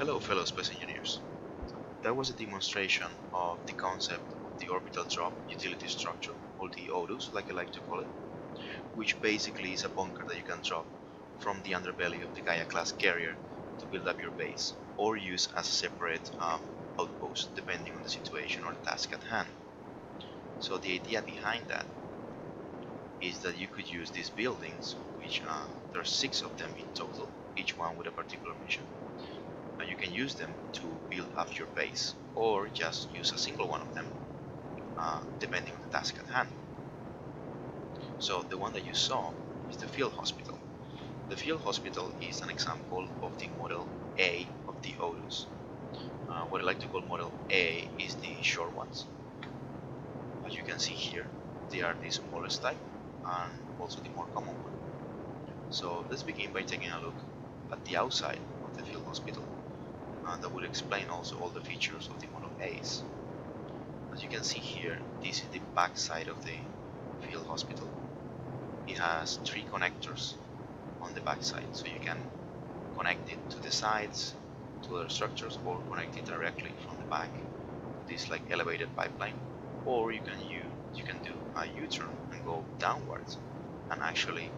Hello fellow space engineers. That was a demonstration of the concept of the Orbital Drop Utility Structure, or the ODUS like I like to call it, which basically is a bunker that you can drop from the underbelly of the Gaia-class carrier to build up your base, or use as a separate outpost depending on the situation or the task at hand. So the idea behind that is that you could use these buildings, which there are 6 of them in total, each one with a particular mission. You can use them to build up your base, or just use a single one of them, depending on the task at hand. So the one that you saw is the field hospital. The field hospital is an example of the model A of the ODUS. What I like to call model A is the short ones. As you can see here, they are the smallest type and also the more common one. So let's begin by taking a look at the outside of the field hospital. That will explain also all the features of the model A's. As you can see here, this is the back side of the field hospital. It has 3 connectors on the back side, so you can connect it to the sides, to other structures, or connect it directly from the back to this like elevated pipeline, or you can do a U-turn and go downwards and actually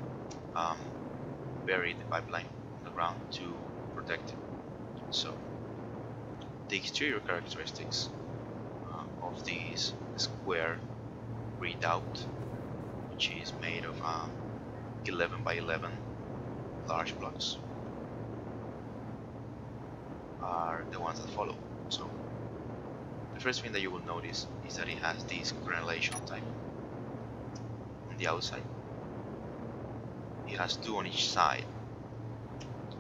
bury the pipeline on the ground to protect it. So the exterior characteristics of this square redoubt, which is made of 11 by 11 large blocks, are the ones that follow. So the first thing that you will notice is that it has this granulation type on the outside. It has 2 on each side,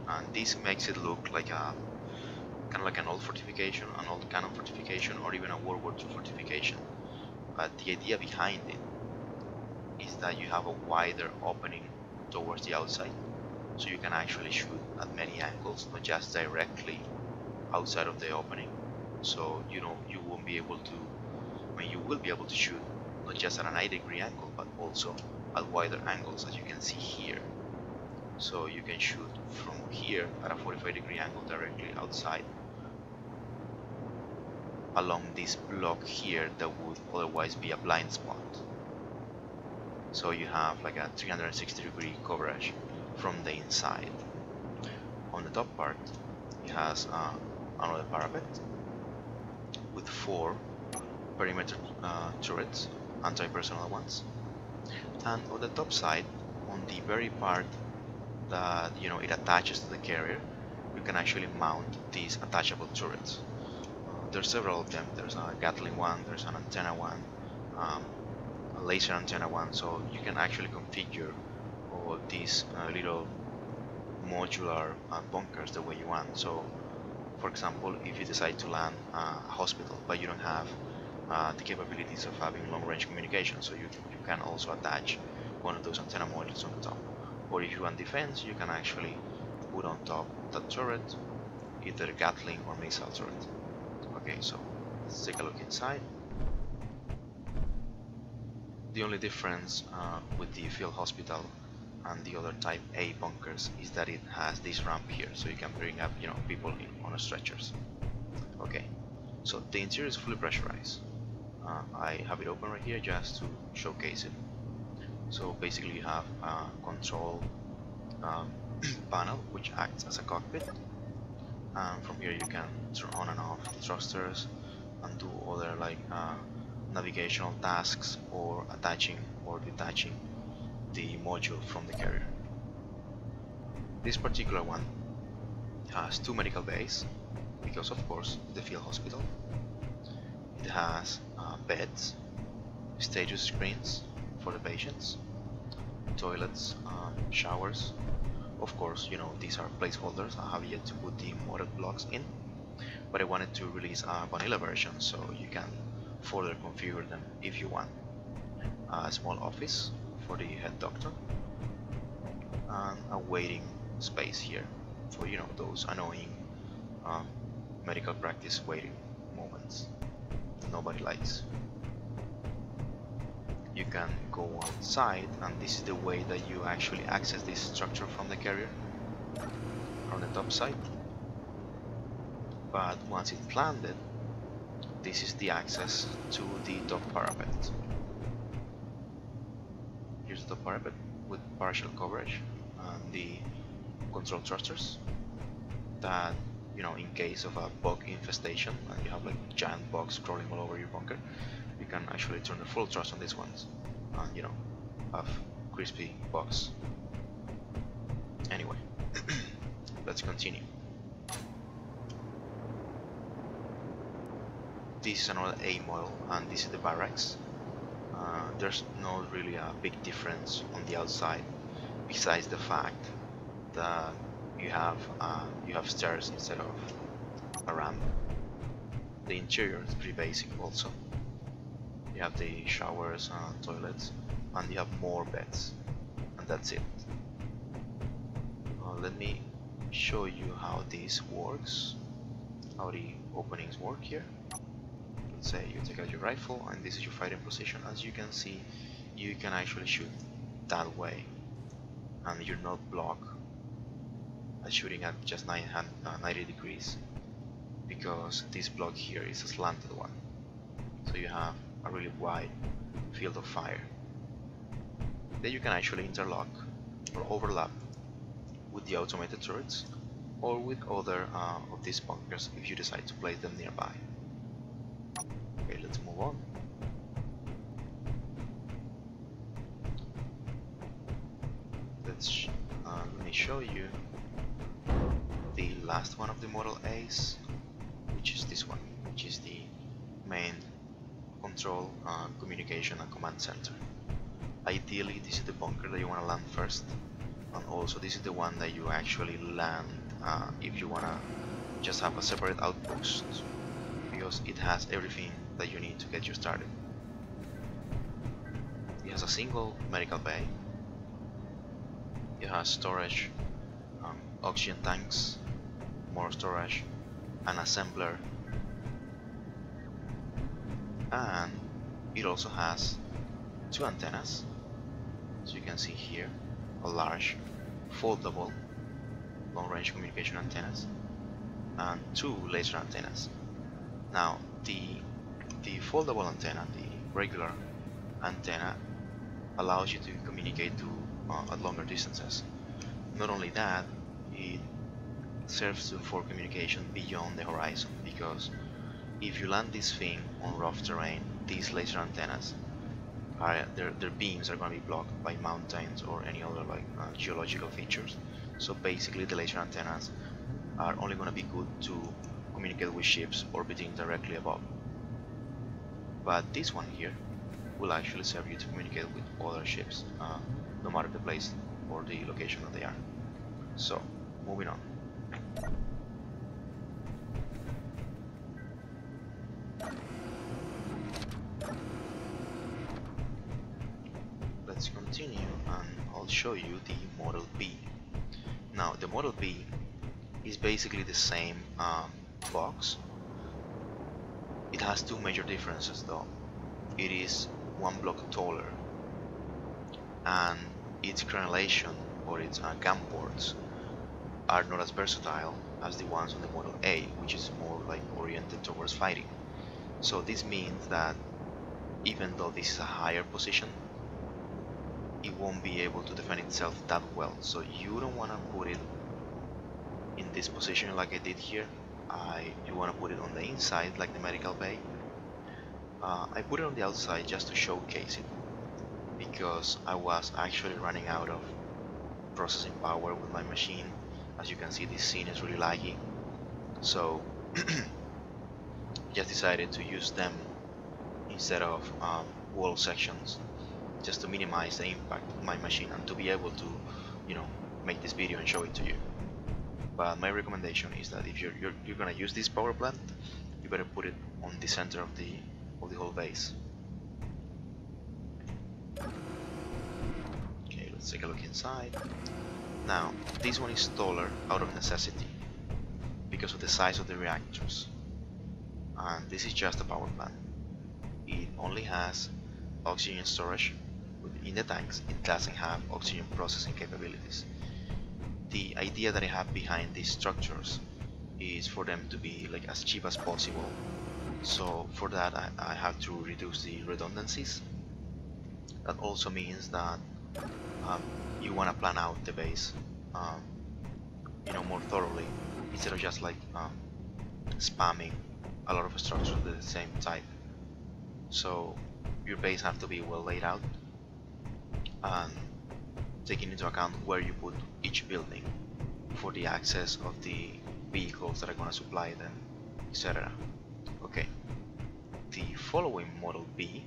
and this makes it look like a kind of like an old fortification, an old cannon fortification, or even a World War II fortification. But the idea behind it is that you have a wider opening towards the outside, so you can actually shoot at many angles, not just directly outside of the opening. So you won't be able to, you will be able to shoot not just at a 90-degree angle, but also at wider angles, as you can see here. So you can shoot from here at a 45-degree angle directly outside, along this block here that would otherwise be a blind spot. So you have like a 360-degree coverage from the inside. On the top part, it has another parapet with 4 perimeter turrets, anti-personnel ones. And on the top side, on the very part that it attaches to the carrier, you can actually mount these attachable turrets. There's several of them. There's a Gatling one, there's an antenna one, a laser antenna one, so you can actually configure all these little modular bunkers the way you want. So for example, if you decide to land a hospital but you don't have the capabilities of having long-range communication, so you can also attach one of those antenna modules on the top. Or if you want defense, you can actually put on top that turret either Gatling or missile turret. Okay, so let's take a look inside. The only difference with the field hospital and the other type A bunkers is that it has this ramp here, so you can bring up people on stretchers. Okay, so the interior is fully pressurized. I have it open right here just to showcase it. So basically you have a control panel which acts as a cockpit, and from here you can turn on and off the thrusters and do other like navigational tasks, or attaching or detaching the module from the carrier. This particular one has 2 medical bays, because of course the field hospital. It has beds, status screens for the patients, toilets, showers. Of course, these are placeholders. I have yet to put the modded blocks in, but I wanted to release a vanilla version so you can further configure them if you want. A small office for the head doctor, and a waiting space here for those annoying medical practice waiting moments that nobody likes. You can go on site, and this is the way that you actually access this structure from the carrier. On the top side, But once it's landed, this is the access to the top parapet. Here's the top parapet with partial coverage and the control thrusters that, you know, in case of a bug infestation and you have like giant bugs crawling all over your bunker, you can actually turn the full thrust on these ones and, you know, have crispy bugs. Anyway, let's continue. This is another A model and this is the Barracks. There's not really a big difference on the outside, besides the fact that you have stairs instead of a ramp. The interior is pretty basic also. You have the showers and toilets, and you have more beds, and that's it. Let me show you how this works, how the openings work here. Let's say you take out your rifle and this is your fighting position. As you can see, you can actually shoot that way and you're not blocked at shooting at just 90 degrees, because this block here is a slanted one, so you have a really wide field of fire. Then you can actually interlock or overlap with the automated turrets or with other of these bunkers if you decide to place them nearby. Okay, let's move on. Let me show you the last one of the Model A's, which is this one, which is the main control, communication and command center. Ideally, this is the bunker that you want to land first, and also this is the one that you actually land if you want to just have a separate outpost, because it has everything that you need to get you started. It has a single medical bay, it has storage, oxygen tanks, more storage, an assembler, and it also has 2 antennas, so you can see here a large foldable long-range communication antennas and 2 laser antennas. Now the foldable antenna, the regular antenna, allows you to communicate to at longer distances. Not only that, it serves for communication beyond the horizon, because if you land this thing on rough terrain, these laser antennas their beams are going to be blocked by mountains or any other like geological features. So basically the laser antennas are only going to be good to communicate with ships orbiting directly above. But this one here will actually serve you to communicate with other ships, no matter the place or the location that they are. So, moving on. Let's continue and I'll show you the Model B. Now, the Model B is basically the same box. It has 2 major differences though. It is 1 block taller, and its crenellation or its gun ports are not as versatile as the ones on the Model A, which is more like oriented towards fighting. So this means that even though this is a higher position, it won't be able to defend itself that well. So you don't want to put it in this position like I did here. You want to put it on the inside like the medical bay. I put it on the outside just to showcase it, because I was actually running out of processing power with my machine. As you can see, this scene is really laggy, so just decided to use them instead of wall sections, just to minimize the impact of my machine and to be able to, you know, make this video and show it to you. But my recommendation is that if you're gonna use this power plant, you better put it on the center of the whole base. Okay, let's take a look inside. Now, this one is taller out of necessity because of the size of the reactors, and this is just a power plant. It only has oxygen storage in the tanks. It doesn't have oxygen processing capabilities. The idea that I have behind these structures is for them to be like as cheap as possible. So for that I have to reduce the redundancies. That also means that um, you want to plan out the base, um, more thoroughly, instead of just like spamming a lot of structures of the same type. So your base have to be well laid out and taking into account where you put each building for the access of the vehicles that are going to supply them, etc. Okay, the following model B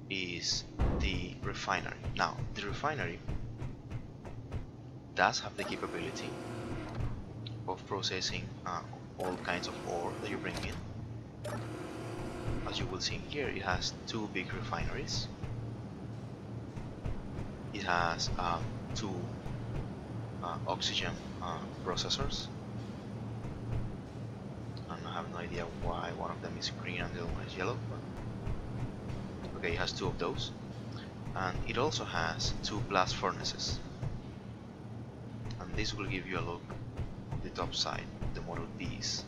is the refinery. Now, the refinery does have the capability of processing all kinds of ore that you bring in. As you will see here, it has two big refineries. It has two oxygen processors, and I have no idea why one of them is green and the other one is yellow, but okay, it has two of those. And it also has two blast furnaces, and this will give you a look on the top side, the Model Bs.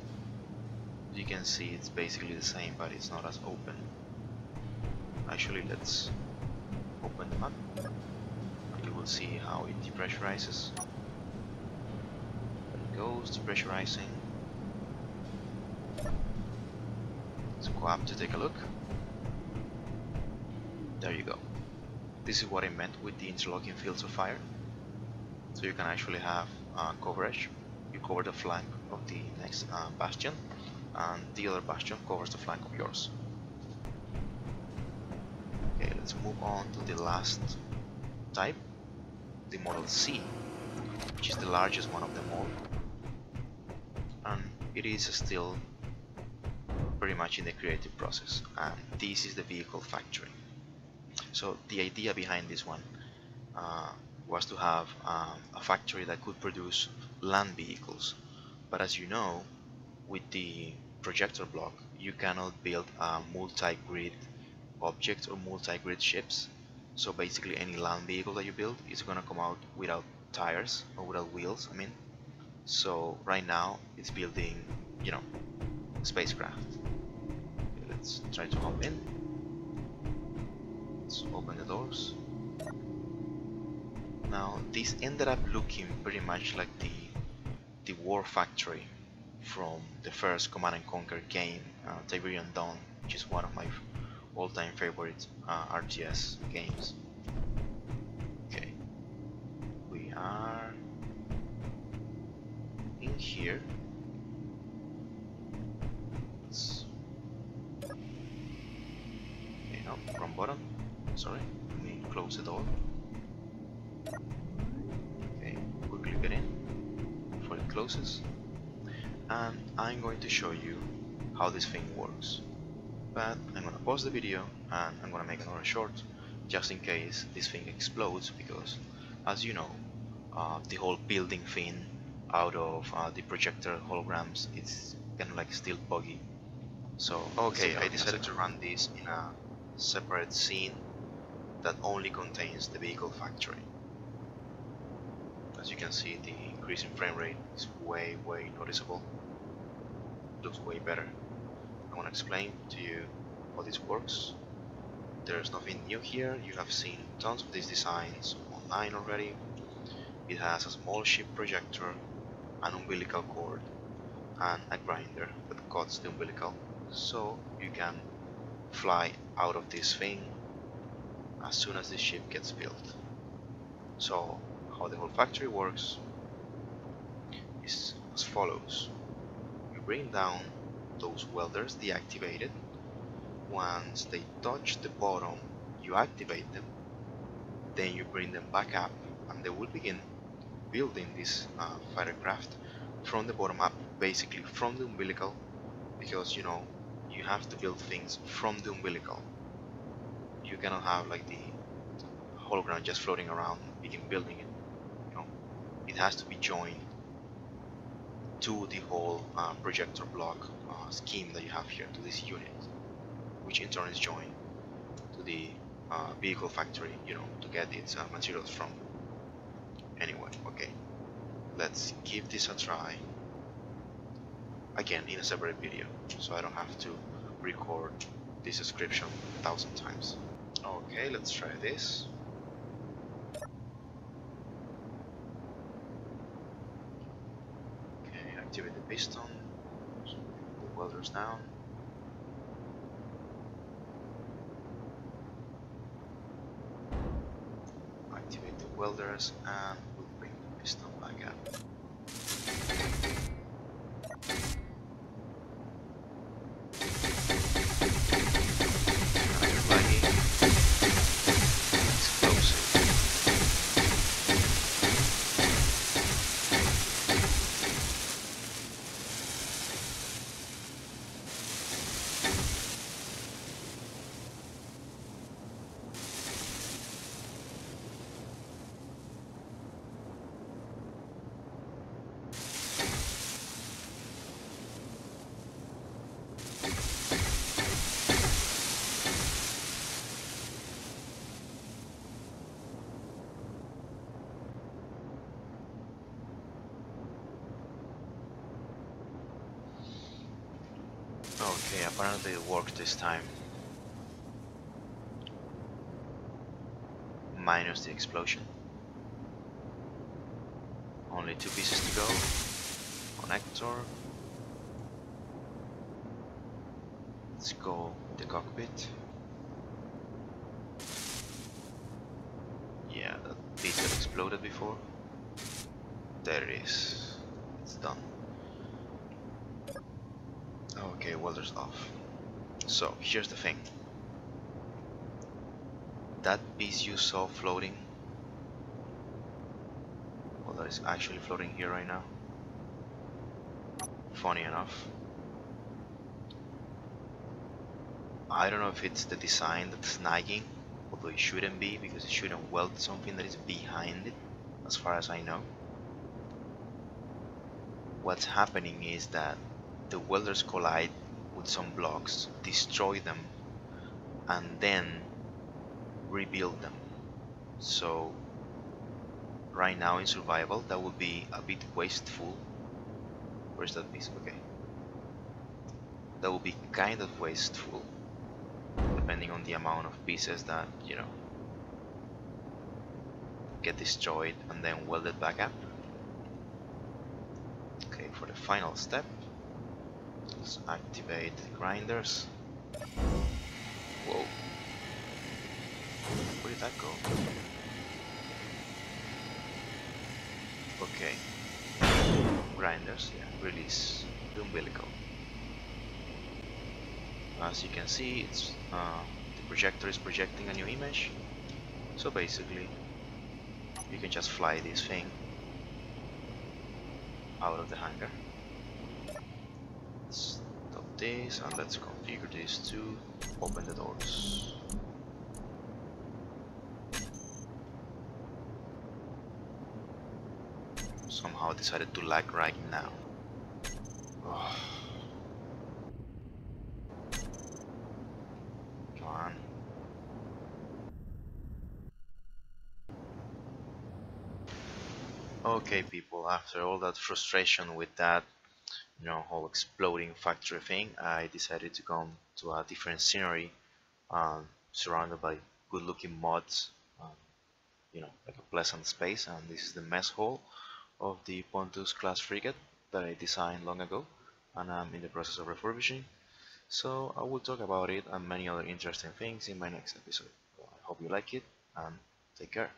You can see it's basically the same, but it's not as open. Actually, let's open them up and you will see how it depressurizes. There it goes, depressurizing. Let's go up to take a look. There you go. This is what I meant with the interlocking fields of fire. So you can actually have coverage. You cover the flank of the next bastion, and the other bastion covers the flank of yours. Okay, let's move on to the last type, the Model C, which is the largest one of them all, and it is still very much in the creative process, and this is the vehicle factory. So the idea behind this one was to have a factory that could produce land vehicles, but as you know, with the projector block you cannot build a multi-grid objects or multi-grid ships. So basically any land vehicle that you build is gonna come out without tires or without wheels, I mean. So right now it's building, spacecraft. Okay, let's try to hop in. Let's open the doors. Now this ended up looking pretty much like the war factory from the first Command and Conquer game, Tiberian Dawn, which is one of my all-time favorite RTS games. Okay, we are in here. Okay, no, wrong button. Sorry, let me close the door. Okay, quickly get in before it closes, and I'm going to show you how this thing works. But I'm gonna pause the video and I'm gonna make another short just in case this thing explodes, because as you know, the whole building thing out of the projector holograms, it's kind of like still buggy. So okay, I decided to run this in a separate scene that only contains the vehicle factory. As you can see, the increase in frame rate is way noticeable. It looks way better. I want to explain to you how this works. There's nothing new here. You have seen tons of these designs online already. It has a small ship projector, an umbilical cord, and a grinder that cuts the umbilical, so you can fly out of this thing as soon as the ship gets built. So how the whole factory works is as follows. You bring down those welders deactivated. Once they touch the bottom, you activate them, then you bring them back up and they will begin building this fighter craft from the bottom up, basically from the umbilical, because you have to build things from the umbilical. You cannot have like the hologram just floating around begin building it. It has to be joined to the whole projector block scheme that you have here, to this unit, which in turn is joined to the vehicle factory, to get its materials from. Anyway, okay, let's give this a try. again in a separate video, so I don't have to record this description 1,000 times. Okay, let's try this. Okay, activate the piston, the welders down. Activate the welders and we'll bring the piston back up. Okay, apparently it worked this time. Minus the explosion. Only 2 pieces to go. Connector. Let's go with the cockpit. Yeah, that piece that exploded before. There it is. It's done. Okay, welders off. So, here's the thing. That piece you saw floating, well, that is actually floating here right now. Funny enough. I don't know if it's the design that's nagging, although it shouldn't be, because it shouldn't weld something that is behind it, as far as I know. What's happening is that the welders collide with some blocks, destroy them, and then rebuild them. So right now in survival that would be a bit wasteful. Where's that piece? Okay. That would be kind of wasteful, depending on the amount of pieces that, you know, get destroyed and then welded back up. Okay, for the final step, let's activate the grinders. Whoa. Where did that go? Okay. Grinders, yeah, release the umbilical. As you can see, it's the projector is projecting a new image. So basically, you can just fly this thing out of the hangar. Let's stop this and let's configure this to open the doors. Somehow decided to lag right now. Oh. Come on. Okay people, after all that frustration with that, you know, whole exploding factory thing, I decided to come to a different scenery, surrounded by good looking mods, you know, like a pleasant space, and this is the mess hall of the Pontus class frigate that I designed long ago, and I'm in the process of refurbishing. So I will talk about it and many other interesting things in my next episode. So I hope you like it and take care.